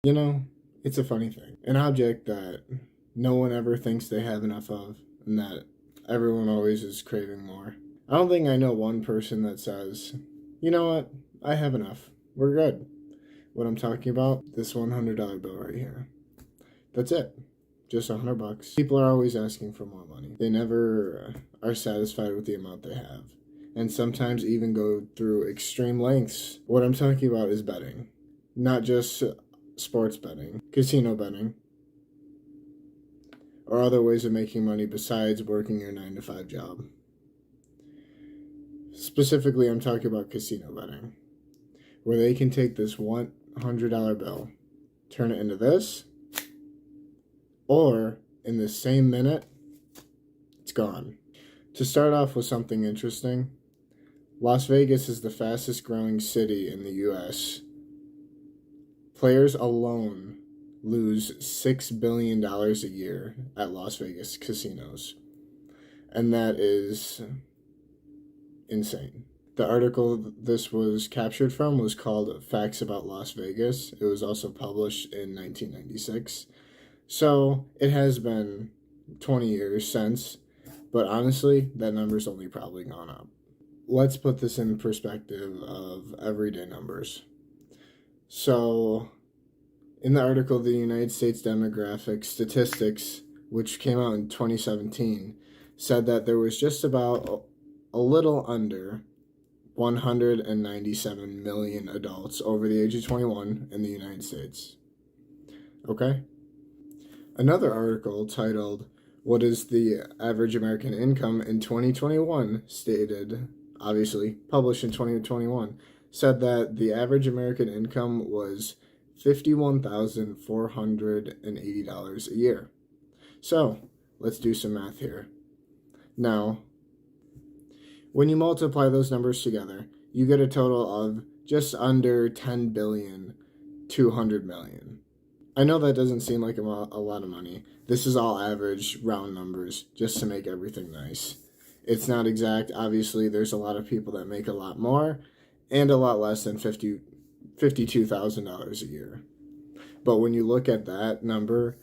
You know, it's a funny thing. An object that no one ever thinks they have enough of, and that everyone always is craving more. I don't think I know one person that says, you know what, I have enough. We're good. What I'm talking about, this $100 bill right here. That's it. Just $100. People are always asking for more money. They never are satisfied with the amount they have, and sometimes even go through extreme lengths. What I'm talking about is betting. Not just sports betting, casino betting, or other ways of making money besides working your 9-to-5 job. Specifically, I'm talking about casino betting, where they can take this $100 bill, turn it into this, or in the same minute, it's gone. To start off with something interesting, Las Vegas is the fastest growing city in the US. Players alone lose $6 billion a year at Las Vegas casinos. And that is insane. The article this was captured from was called Facts About Las Vegas. It was also published in 1996. So it has been 20 years since, but honestly, that number's only probably gone up. Let's put this in perspective of everyday numbers. So, in the article, the United States Demographic Statistics, which came out in 2017, said that there was just about a little under 197 million adults over the age of 21 in the United States. Okay? Another article titled, "What is the Average American Income in 2021?" stated, obviously published in 2021, said that the average American income was $51,480 a year. So, let's do some math here. Now, when you multiply those numbers together, you get a total of just under 10,200 million. I know that doesn't seem like a lot of money. This is all average, round numbers, just to make everything nice. It's not exact. Obviously, there's a lot of people that make a lot more and a lot less than $52,000 a year. But when you look at that number,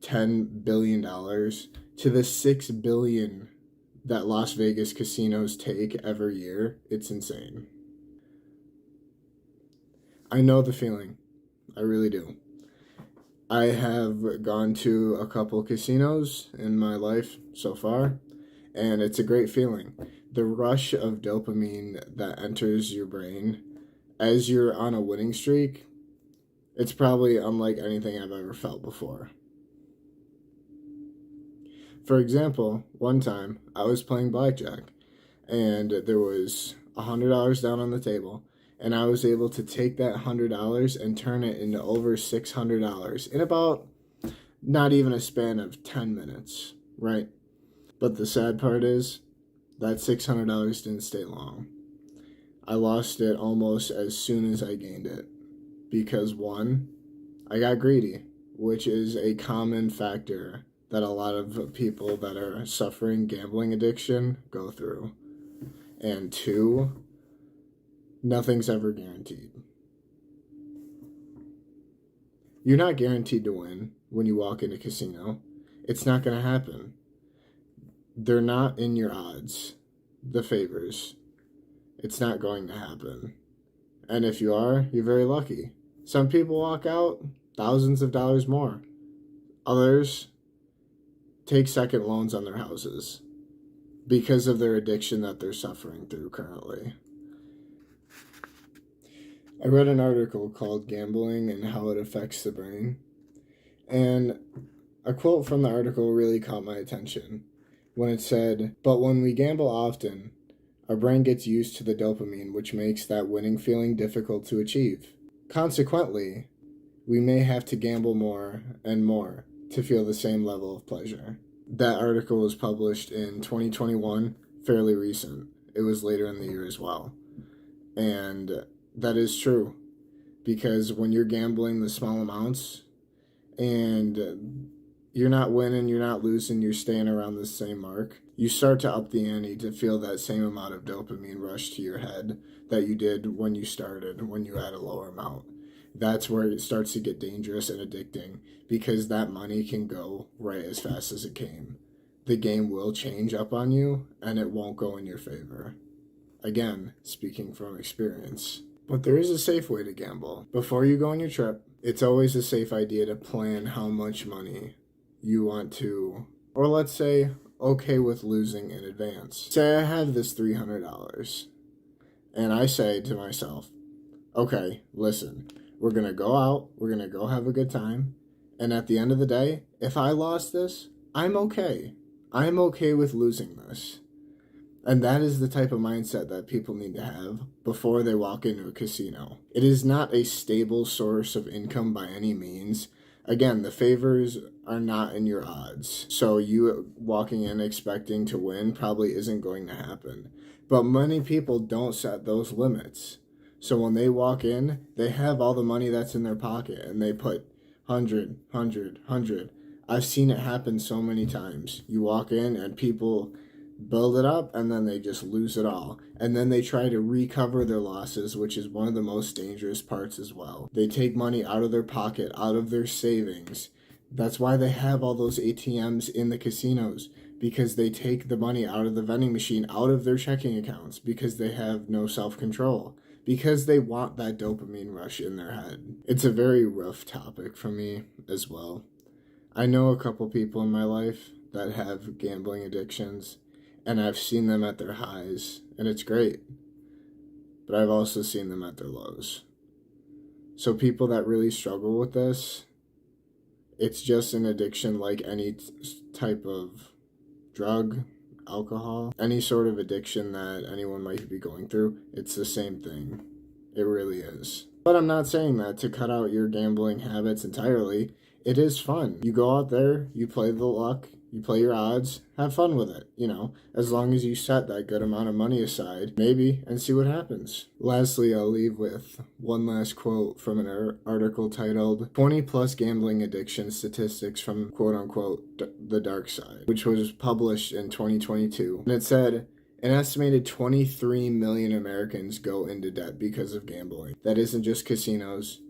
$10 billion, to the $6 billion that Las Vegas casinos take every year, it's insane. I know the feeling. I really do. I have gone to a couple casinos in my life so far, and it's a great feeling. The rush of dopamine that enters your brain as you're on a winning streak, it's probably unlike anything I've ever felt before. For example, one time I was playing blackjack, and there was $100 down on the table, and I was able to take that $100 and turn it into over $600 in about not even a span of 10 minutes, right? But the sad part is that $600 didn't stay long. I lost it almost as soon as I gained it because, one, I got greedy, which is a common factor that a lot of people that are suffering gambling addiction go through. And two, nothing's ever guaranteed. You're not guaranteed to win when you walk into a casino. It's not going to happen. They're not in your odds, the favors. It's not going to happen. And if you are, you're very lucky. Some people walk out thousands of dollars more. Others take second loans on their houses because of their addiction that they're suffering through currently. I read an article called Gambling and How It Affects the Brain, and a quote from the article really caught my attention when it said, "But when we gamble often, our brain gets used to the dopamine, which makes that winning feeling difficult to achieve. Consequently, we may have to gamble more and more to feel the same level of pleasure." That article was published in 2021, fairly recent. It was later in the year as well. And that is true, because when you're gambling the small amounts and you're not winning, you're not losing, you're staying around the same mark, you start to up the ante to feel that same amount of dopamine rush to your head that you did when you started, when you had a lower amount. that's where it starts to get dangerous and addicting, because that money can go right as fast as it came. The game will change up on you, and it won't go in your favor. Again, speaking from experience. But there is a safe way to gamble. Before you go on your trip, it's always a safe idea to plan how much money you want to, or let's say, okay with losing in advance. Say I have this $300, and I say to myself, okay, listen, we're going to go out, we're going to go have a good time, and at the end of the day, if I lost this, I'm okay. I'm okay with losing this. And that is the type of mindset that people need to have before they walk into a casino. It is not a stable source of income by any means. Again, the favors are not in your odds. So you walking in expecting to win probably isn't going to happen. But many people don't set those limits. So when they walk in, they have all the money that's in their pocket and they put 100, 100, 100. I've seen it happen so many times. You walk in and people build it up and then they just lose it all, and then they try to recover their losses, which is one of the most dangerous parts as well. They take money out of their pocket, out of their savings. That's why they have all those ATMs in the casinos, because they take the money out of the vending machine, out of their checking accounts, because they have no self-control, because they want that dopamine rush in their head. It's a very rough topic for me as well. I know a couple people in my life that have gambling addictions, and I've seen them at their highs, and it's great. But I've also seen them at their lows. So people that really struggle with this, it's just an addiction like any type of drug, alcohol, any sort of addiction that anyone might be going through. It's the same thing. It really is. But I'm not saying that to cut out your gambling habits entirely. It is fun. You go out there, you play the luck, you play your odds, have fun with it, as long as you set that good amount of money aside, maybe, and see what happens. Lastly, I'll leave with one last quote from an article titled 20 plus gambling addiction statistics from quote unquote the dark side, which was published in 2022. And it said, an estimated 23 million Americans go into debt because of gambling. That isn't just casinos.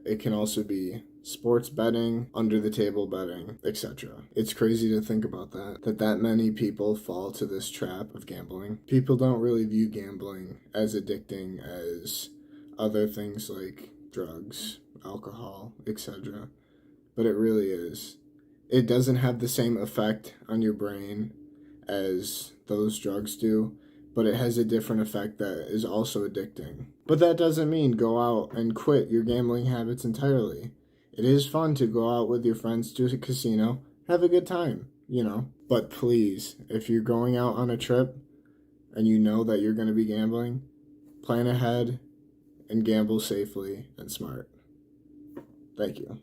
It can also be sports betting, under the table betting, etc. It's crazy to think about that many people fall to this trap of gambling. People don't really view gambling as addicting as other things like drugs, alcohol, etc. But it really is. It doesn't have the same effect on your brain as those drugs do, but it has a different effect that is also addicting. But that doesn't mean go out and quit your gambling habits entirely. It is fun to go out with your friends to a casino, have a good time, But please, if you're going out on a trip and you know that you're going to be gambling, plan ahead and gamble safely and smart. Thank you.